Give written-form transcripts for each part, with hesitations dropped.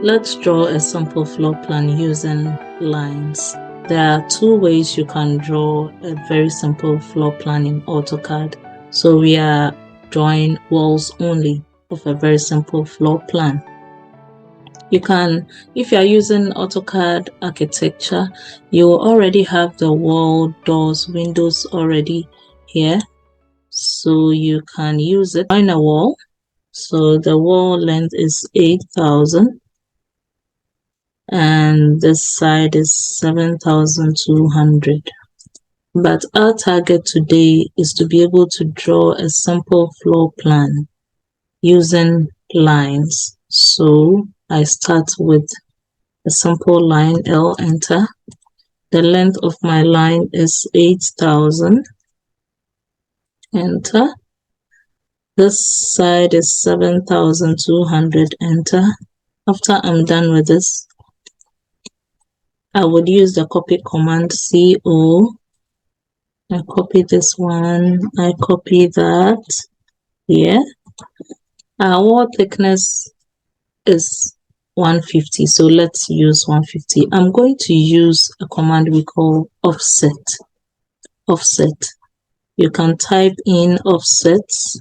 Let's draw a simple floor plan using lines. There are two ways you can draw a very simple floor plan in AutoCAD. So we are drawing walls only of a very simple floor plan. You can, if you are using AutoCAD architecture, you already have the wall, doors, windows already here. So you can use it on a wall. So the wall length is 8,000. And this side is 7,200. But our target today is to be able to draw a simple floor plan using lines. So I start with a simple line L, enter. The length of my line is 8,000, enter. This side is 7,200, enter. After I'm done with this, I would use the copy command CO. I copy this one, I copy that here. Our wall thickness is 150, so let's use 150. I'm going to use a command we call offset. Offset. You can type in offsets,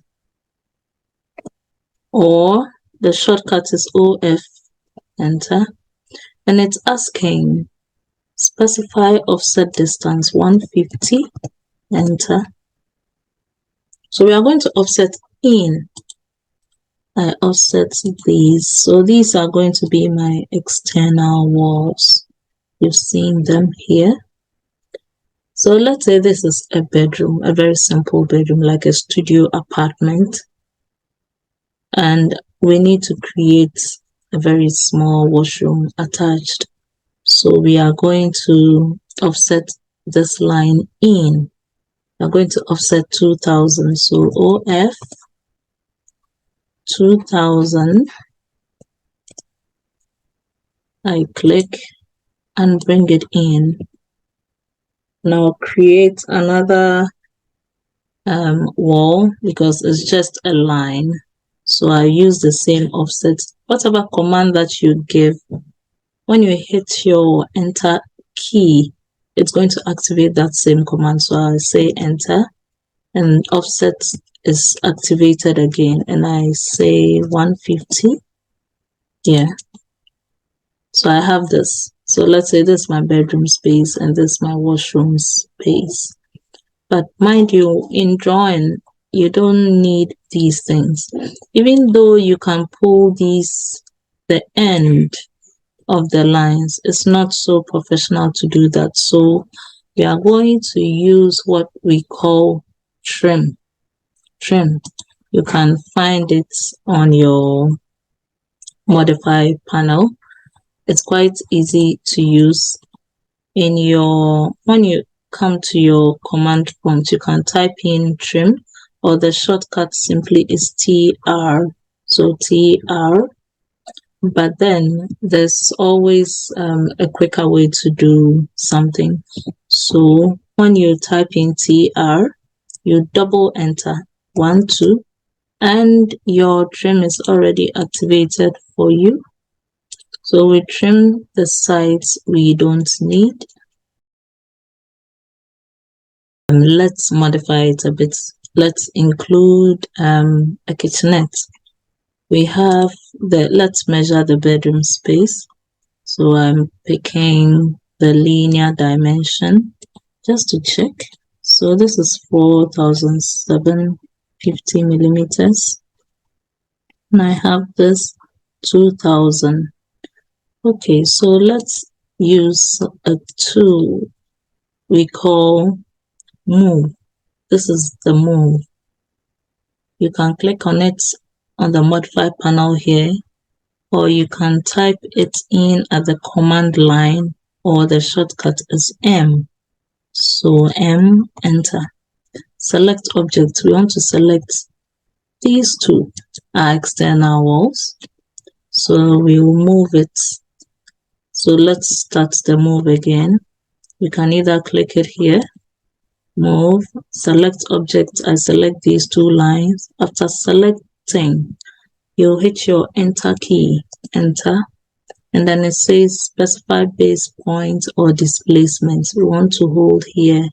or the shortcut is OF, enter. And it's asking specify offset distance 150, enter. So we are going to offset in. I offset these. So these are going to be my external walls. You've seen them here. So let's say this is a bedroom, a very simple bedroom, like a studio apartment. And we need to create a very small washroom attached. So we are going to offset this line in. We're going to offset 2,000. So OF 2,000. I click and bring it in. Now create another wall because it's just a line. So I use the same offset. Whatever command that you give, when you hit your enter key, it's going to activate that same command. So I say enter and offset is activated again, and I say 150. Yeah. So I have this. So let's say this is my bedroom space and this is my washroom space. But mind you, in drawing, you don't need these things. Even though you can pull these, the end of the lines, it's not so professional to do that. So we are going to use what we call trim. Trim. You can find it on your modify panel. It's quite easy to use. When you come to your command prompt, you can type in trim, or the shortcut simply is TR. So TR. But then there's always a quicker way to do something. So when you type in TR, you double enter 1, 2, and your trim is already activated for you. So we trim the sides we don't need. Let's modify it a bit. Let's include a kitchenette. We have let's measure the bedroom space. So I'm picking the linear dimension just to check. So this is 4,750 millimeters. And I have this 2,000. Okay, so let's use a tool we call move. This is the move. You can click on it on the modify panel here, or you can type it in at the command line, or the shortcut is M. So M, enter. Select object. We want to select these two are external walls. So we will move it. So let's start the move again. You can either click it here, move, select object. I select these two lines. After selecting, you'll hit your enter key, enter. And then it says specify base point or displacement. We want to hold here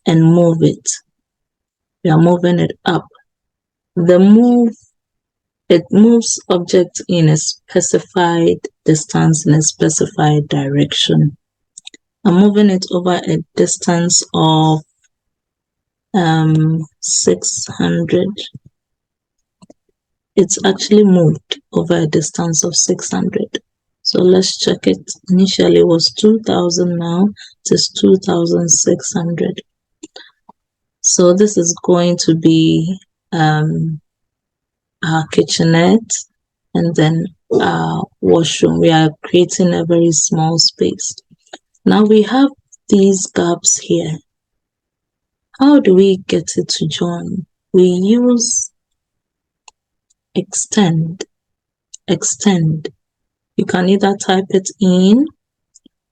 and move it. We are moving it up. It moves object in a specified distance in a specified direction. I'm moving it over a distance of 600. It's actually moved over a distance of 600. So let's check it. Initially it was 2000, now it is 2600. So this is going to be our kitchenette and then our washroom. We are creating a very small space. Now we have these gaps here. How do we get it to join? We use extend. You can either type it in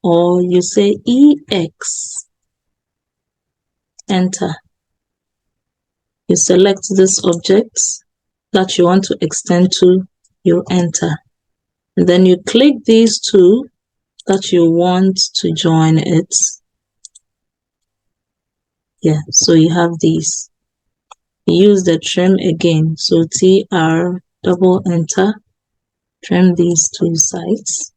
or you say EX, enter. You select this object that you want to extend to, you enter. And then you click these two that you want to join it. Yeah, so you have these. Use the trim again. So TR, double enter, trim these two sides.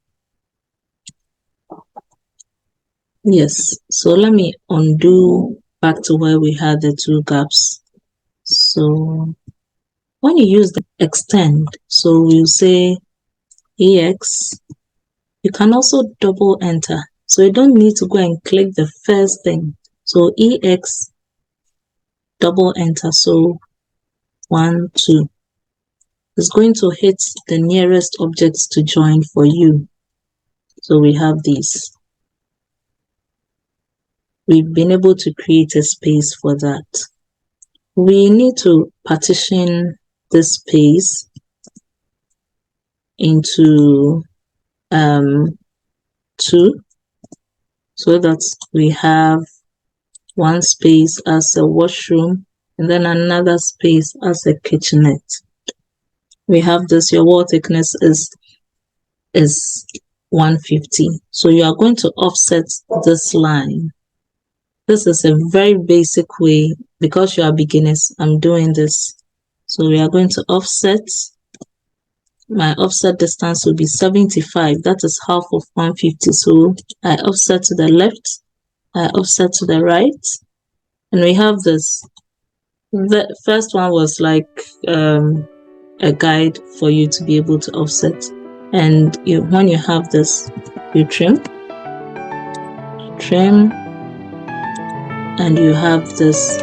Yes, so let me undo back to where we had the two gaps. So when you use the extend, so we'll say EX, you can also double enter. So you don't need to go and click the first thing. So EX, double enter. So 1, 2. It's going to hit the nearest objects to join for you. So we have these. We've been able to create a space for that. We need to partition this space into 2, so that we have one space as a washroom and then another space as a kitchenette. We have this, your wall thickness is 150. So you are going to offset this line. This is a very basic way, because you are beginners, I'm doing this. So we are going to offset. My offset distance will be 75. That is half of 150. So I offset to the left, I offset to the right, and we have this. The first one was like a guide for you to be able to offset. And when you have this, you trim, and you have this